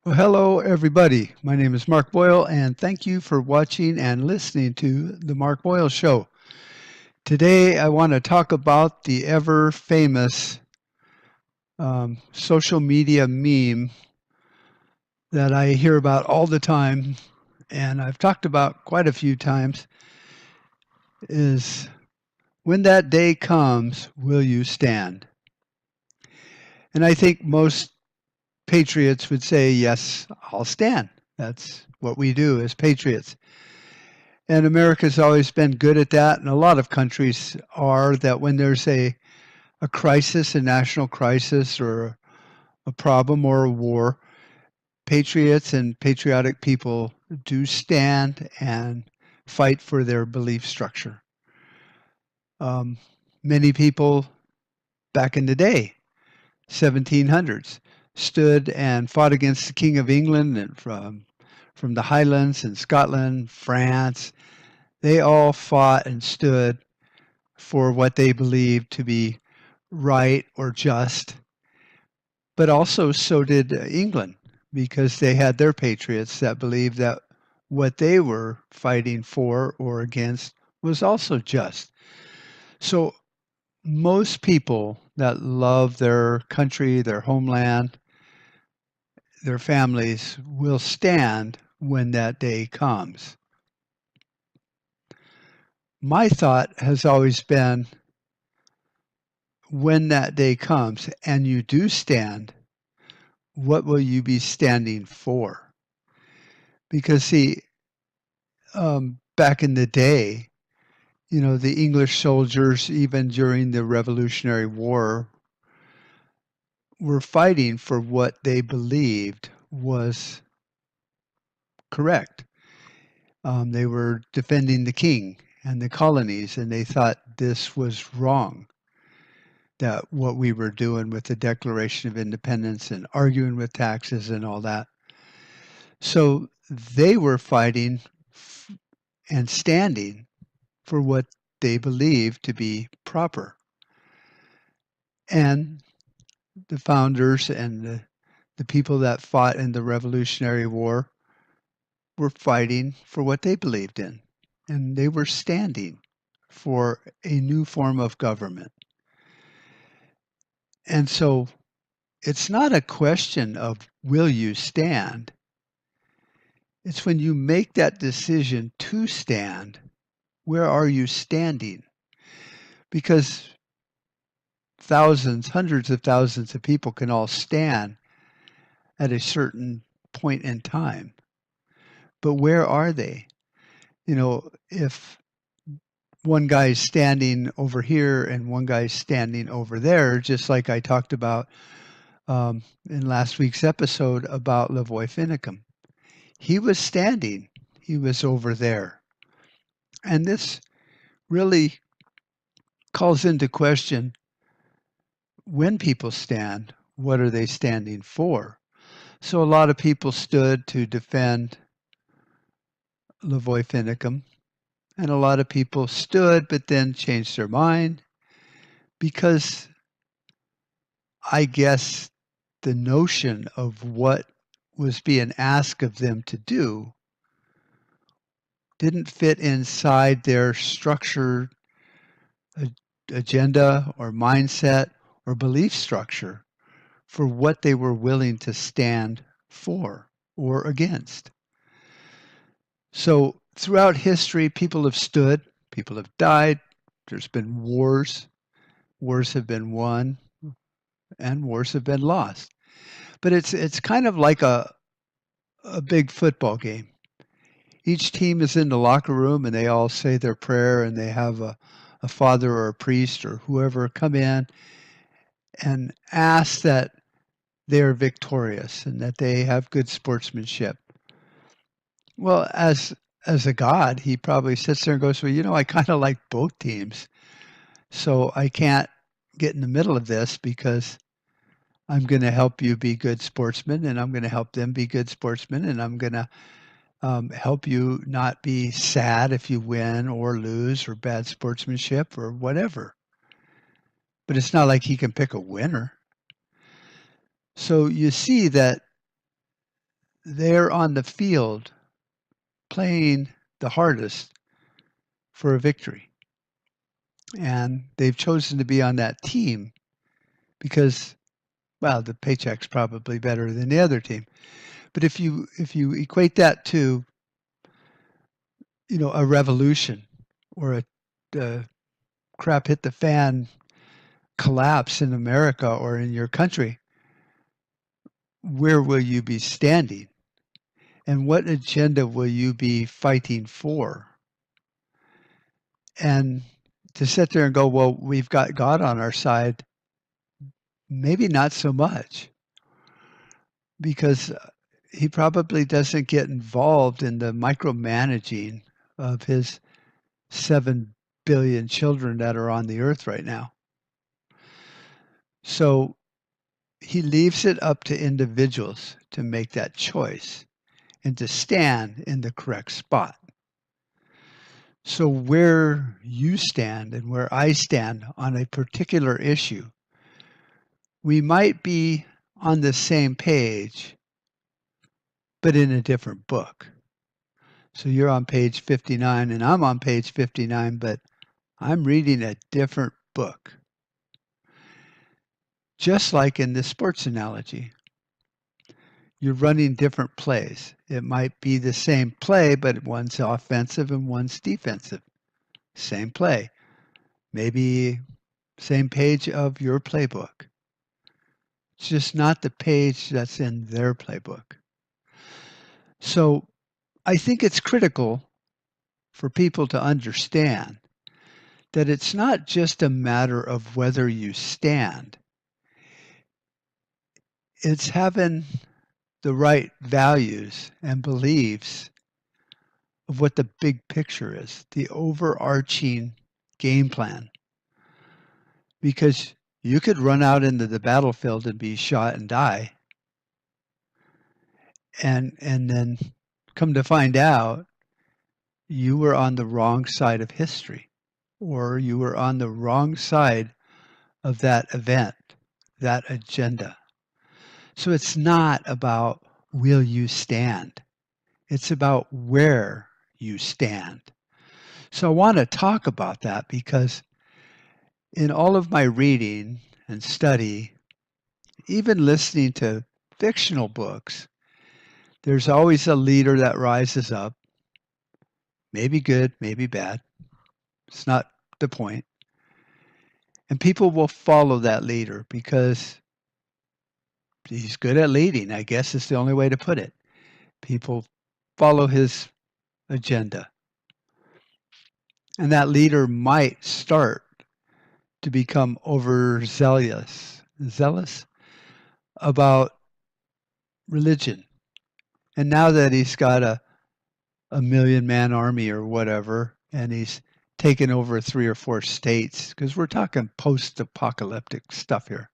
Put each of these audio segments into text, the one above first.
Well, hello, everybody. My name is Mark Boyle, and thank you for watching and listening to The Mark Boyle Show. Today, I want to talk about the ever famous social media meme that I hear about all the time, and I've talked about quite a few times, is when that day comes, will you stand? And I think most patriots would say, yes, I'll stand. That's what we do as patriots. And America's always been good at that, and a lot of countries are that when there's a crisis, a national crisis, or a problem or a war, patriots and patriotic people do stand and fight for their belief structure. Um, Many people back in the day, 1700s, stood and fought against the King of England and from the Highlands and Scotland, France. They all fought and stood for what they believed to be right or just. But also, so did England, because they had their patriots that believed that what they were fighting for or against was also just. So, most people that love their country, their homeland, their families will stand when that day comes. My thought has always been when that day comes and you do stand, what will you be standing for? Because, see, back in the day, the English soldiers, even during the Revolutionary War, were fighting for what they believed was correct. They were defending the king and the colonies, and they thought this was wrong. That what we were doing with the Declaration of Independence and arguing with taxes and all that. So they were fighting and standing for what they believed to be proper. And the founders and the people that fought in the Revolutionary War were fighting for what they believed in. And they were standing for a new form of government. And so it's not a question of will you stand? It's when you make that decision to stand, where are you standing? Because thousands, hundreds of thousands of people can all stand at a certain point in time. But where are they? If one guy's standing over here and one guy's standing over there, just like I talked about in last week's episode about Lavoy Finicum. He was standing, he was over there. And this really calls into question when people stand, what are they standing for? So a lot of people stood to defend Lavoy Finicum, and a lot of people stood but then changed their mind because I guess the notion of what was being asked of them to do didn't fit inside their structured agenda or mindset or belief structure for what they were willing to stand for or against. So throughout history, people have stood, people have died, there's been wars, wars have been won, and wars have been lost. But it's kind of like a big football game. Each team is in the locker room and they all say their prayer and they have a father or a priest or whoever come in and ask that they're victorious and that they have good sportsmanship. Well, as a God, he probably sits there and goes, well, I kind of like both teams. So I can't get in the middle of this because I'm going to help you be good sportsmen and I'm going to help them be good sportsmen and I'm going to help you not be sad if you win or lose or bad sportsmanship or whatever. But it's not like he can pick a winner. So you see that they're on the field playing the hardest for a victory. And they've chosen to be on that team because, well, the paycheck's probably better than the other team. But if you equate that to, a revolution or a crap hit the fan collapse in America or in your country, where will you be standing? And what agenda will you be fighting for? And to sit there and go, well, we've got God on our side, maybe not so much, because he probably doesn't get involved in the micromanaging of his 7 billion children that are on the earth right now. So he leaves it up to individuals to make that choice and to stand in the correct spot. So where you stand and where I stand on a particular issue, we might be on the same page, but in a different book. So you're on page 59 and I'm on page 59, but I'm reading a different book. Just like in the sports analogy, you're running different plays. It might be the same play, but one's offensive and one's defensive. Same play. Maybe same page of your playbook. It's just not the page that's in their playbook. So I think it's critical for people to understand that it's not just a matter of whether you stand. It's having the right values and beliefs of what the big picture is, the overarching game plan. Because you could run out into the battlefield and be shot and die. And then come to find out you were on the wrong side of history, or you were on the wrong side of that event, that agenda. So it's not about will you stand? It's about where you stand. So I want to talk about that because in all of my reading and study, even listening to fictional books, there's always a leader that rises up. Maybe good, maybe bad. It's not the point. And people will follow that leader because he's good at leading, I guess is the only way to put it. People follow his agenda. And that leader might start to become overzealous about religion. And now that he's got a 1,000,000-man army or whatever, and he's taken over 3 or 4 states, because we're talking post-apocalyptic stuff here.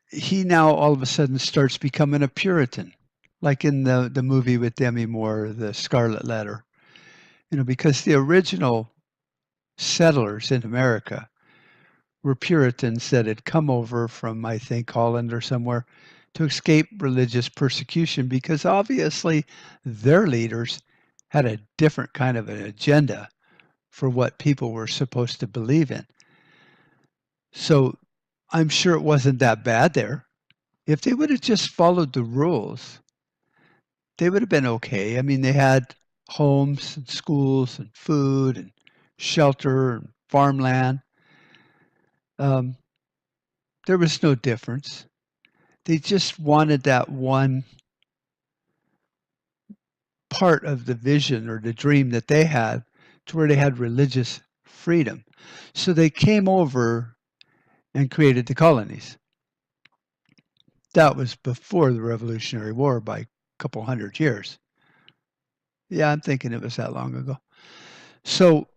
He now all of a sudden starts becoming a Puritan, like in the movie with Demi Moore, The Scarlet Letter. Because the original settlers in America were Puritans that had come over from, I think, Holland or somewhere to escape religious persecution because obviously their leaders had a different kind of an agenda for what people were supposed to believe in. So I'm sure it wasn't that bad there. If they would have just followed the rules, they would have been okay. I mean, they had homes and schools and food and shelter and farmland. There was no difference. They just wanted that one part of the vision or the dream that they had to where they had religious freedom. So they came over and created the colonies. That was before the Revolutionary War by a couple hundred years. Yeah, I'm thinking it was that long ago. So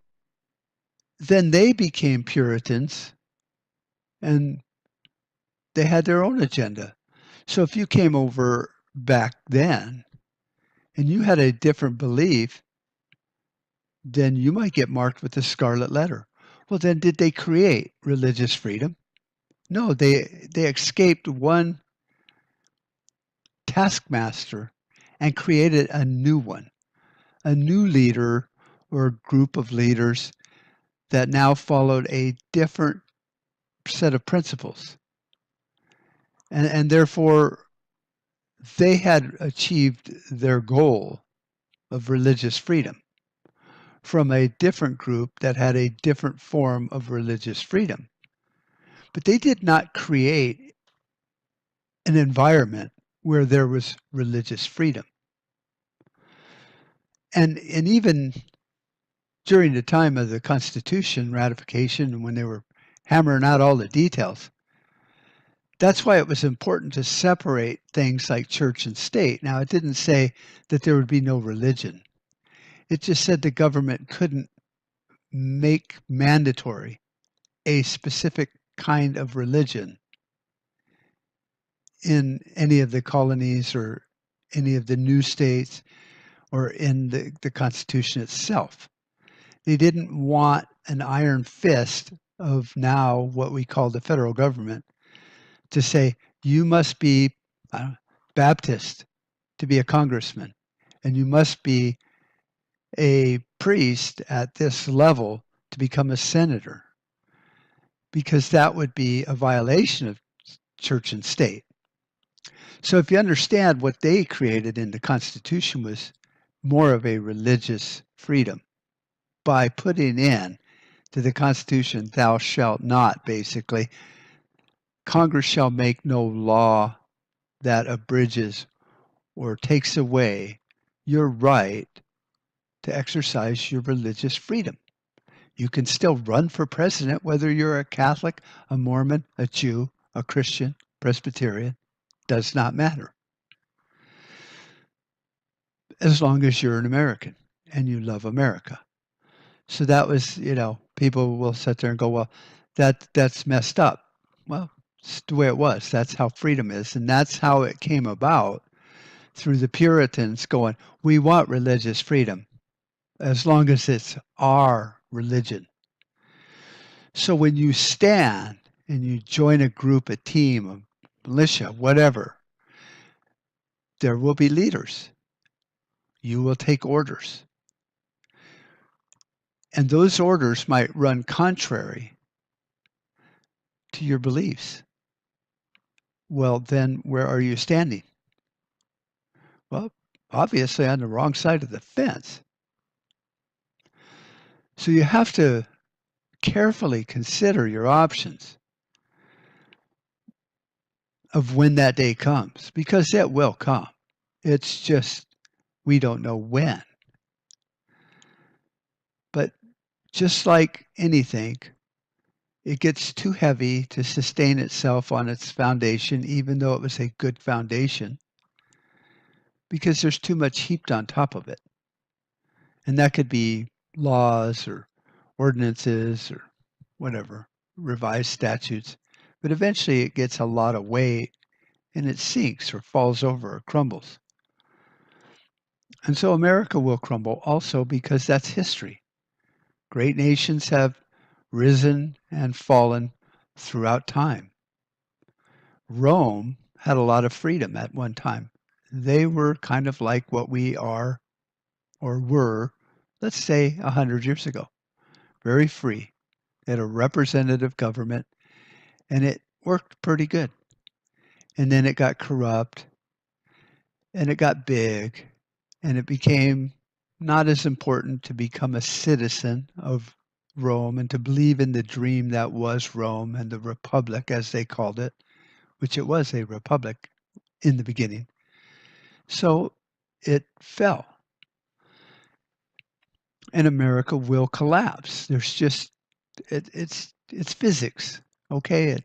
then they became Puritans and they had their own agenda. So if you came over back then and you had a different belief, then you might get marked with the Scarlet Letter. Well, then did they create religious freedom? No, they escaped one taskmaster and created a new one, a new leader or group of leaders that now followed a different set of principles. And therefore, they had achieved their goal of religious freedom from a different group that had a different form of religious freedom. But they did not create an environment where there was religious freedom. And even during the time of the Constitution ratification, when they were hammering out all the details, that's why it was important to separate things like church and state. Now, it didn't say that there would be no religion. It just said the government couldn't make mandatory a specific kind of religion in any of the colonies or any of the new states or in the Constitution itself. They didn't want an iron fist of now what we call the federal government to say, you must be Baptist to be a congressman, and you must be a priest at this level to become a senator, because that would be a violation of church and state. So if you understand what they created in the Constitution was more of a religious freedom by putting in to the Constitution, thou shalt not, basically, Congress shall make no law that abridges or takes away your right to exercise your religious freedom. You can still run for president whether you're a Catholic, a Mormon, a Jew, a Christian, Presbyterian, does not matter. As long as you're an American and you love America. So that was, people will sit there and go, well, that's messed up. Well, it's the way it was. That's how freedom is. And that's how it came about through the Puritans going, we want religious freedom as long as it's our religion. So when you stand and you join a group, a team, a militia, whatever, there will be leaders. You will take orders. And those orders might run contrary to your beliefs. Well, then where are you standing? Well, obviously on the wrong side of the fence. So you have to carefully consider your options of when that day comes, because it will come. It's just we don't know when. But just like anything, it gets too heavy to sustain itself on its foundation, even though it was a good foundation, because there's too much heaped on top of it. And that could be laws or ordinances or whatever, revised statutes. But eventually it gets a lot of weight and it sinks or falls over or crumbles. And so America will crumble also because that's history. Great nations have risen and fallen throughout time. Rome had a lot of freedom at one time. They were kind of like what we are or were, let's say, 100 years ago. Very free. They had a representative government, and it worked pretty good. And then it got corrupt, and it got big, and it became not as important to become a citizen of Rome and to believe in the dream that was Rome and the republic, as they called it, which it was a republic in the beginning. So it fell. And America will collapse. There's just it's physics, okay?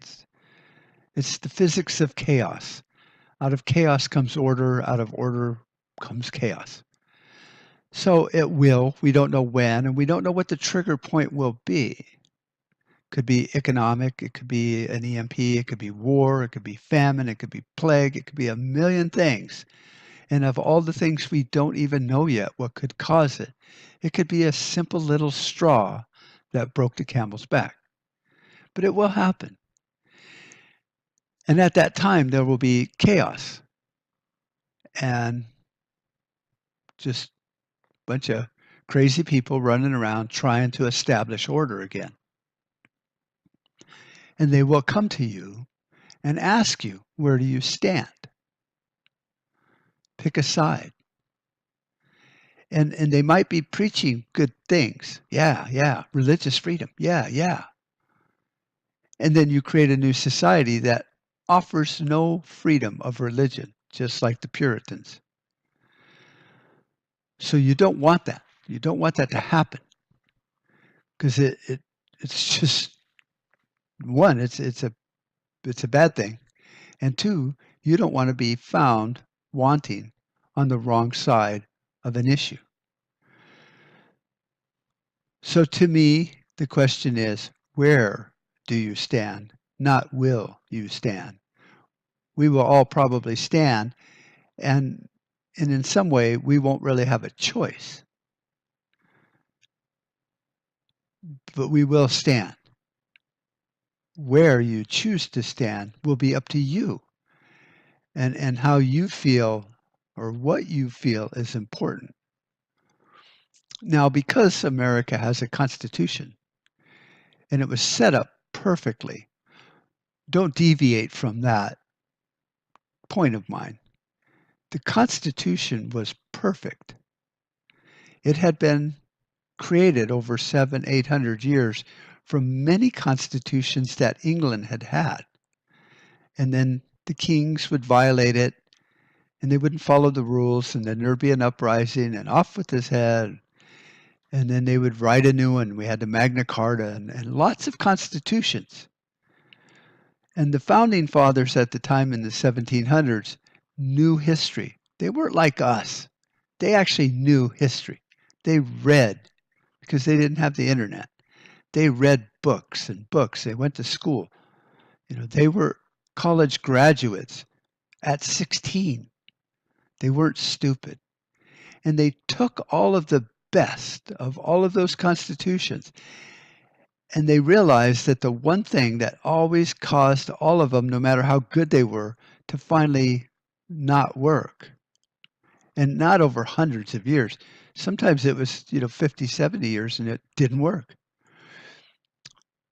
It's the physics of chaos. Out of chaos comes order. Out of order comes chaos. So it will. We don't know when, and we don't know what the trigger point will be. Could be economic. It could be an EMP. It could be war. It could be famine. It could be plague. It could be a million things. And of all the things we don't even know yet what could cause it, it could be a simple little straw that broke the camel's back. But it will happen. And at that time, there will be chaos. and just a bunch of crazy people running around trying to establish order again. And they will come to you and ask you, where do you stand? Pick a side. And they might be preaching good things. Yeah, religious freedom. Yeah. And then you create a new society that offers no freedom of religion, just like the Puritans. So you don't want that. You don't want that to happen, because it's just, one, it's a bad thing, and two, you don't want to be found wanting on the wrong side of an issue. So to me, the question is, where do you stand? Not will you stand. We will all probably stand, and in some way, we won't really have a choice, but we will stand. Where you choose to stand will be up to you, and how you feel or what you feel is important. Now, because America has a constitution and it was set up perfectly, don't deviate from that point of mine. The Constitution was perfect. It had been created over 700-800 years from many constitutions that England had had. And then the kings would violate it, and they wouldn't follow the rules, and then there'd be an uprising, and off with his head. And then they would write a new one. We had the Magna Carta and lots of constitutions. And the founding fathers at the time in the 1700s knew history. They weren't like us. They actually knew history. They read, because they didn't have the internet. They read books and books. They went to school. They were college graduates at 16. They weren't stupid. And they took all of the best of all of those constitutions, and they realized that the one thing that always caused all of them, no matter how good they were, to finally not work, and not over hundreds of years. Sometimes it was, 50, 70 years, and it didn't work.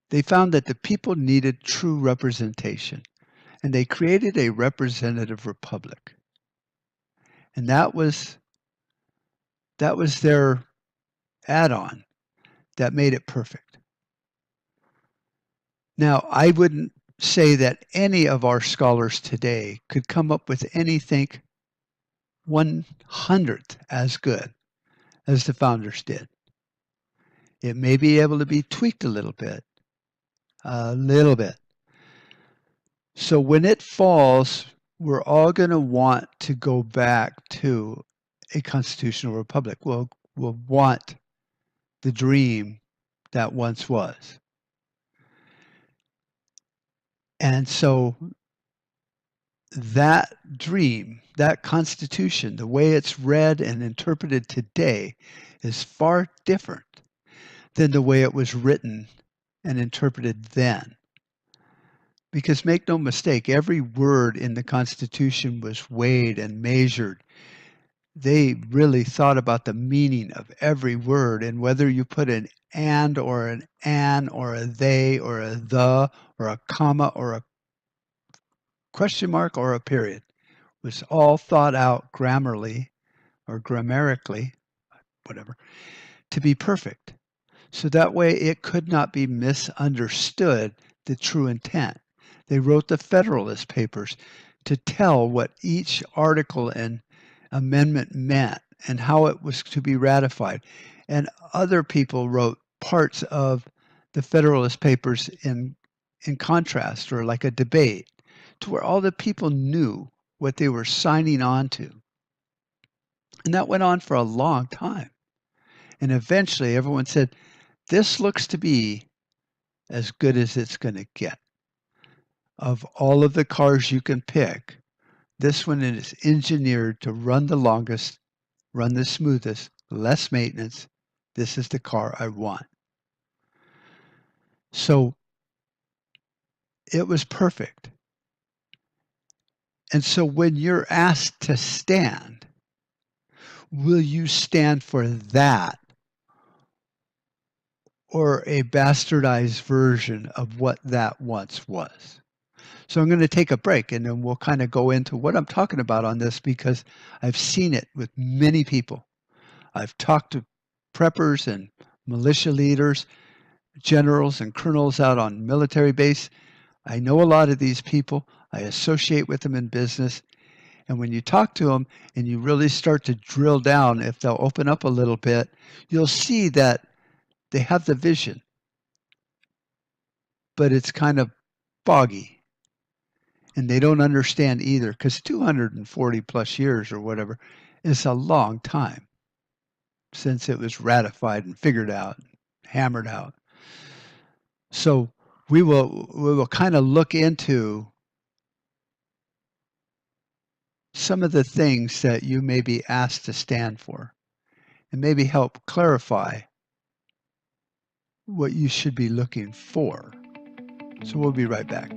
They found that the people needed true representation, and they created a representative republic. And that was their add-on that made it perfect. Now, I wouldn't say that any of our scholars today could come up with anything 100th as good as the founders did. It may be able to be tweaked a little bit. So when it falls, we're all going to want to go back to a constitutional republic. We'll want the dream that once was. And so that dream, that constitution, the way it's read and interpreted today is far different than the way it was written and interpreted then. Because make no mistake, every word in the Constitution was weighed and measured. They really thought about the meaning of every word, and whether you put an and or an or a they or a the or a comma or a question mark or a period was all thought out grammarly or grammatically, whatever, to be perfect. So that way it could not be misunderstood, the true intent. They wrote the Federalist Papers to tell what each article and amendment meant and how it was to be ratified. And other people wrote parts of the Federalist Papers in contrast, or like a debate, to where all the people knew what they were signing on to. And that went on for a long time. And eventually everyone said, this looks to be as good as it's going to get. Of all of the cars you can pick, this one is engineered to run the longest, run the smoothest, less maintenance. This is the car I want. So it was perfect. And so when you're asked to stand, will you stand for that or a bastardized version of what that once was? So I'm going to take a break and then we'll kind of go into what I'm talking about on this because I've seen it with many people. I've talked to preppers and militia leaders, generals and colonels out on military base. I know a lot of these people. I associate with them in business. And when you talk to them and you really start to drill down, if they'll open up a little bit, you'll see that they have the vision, but it's kind of foggy. And they don't understand either because 240 plus years or whatever is a long time since it was ratified and figured out, hammered out. So we will kind of look into some of the things that you may be asked to stand for and maybe help clarify what you should be looking for. So we'll be right back.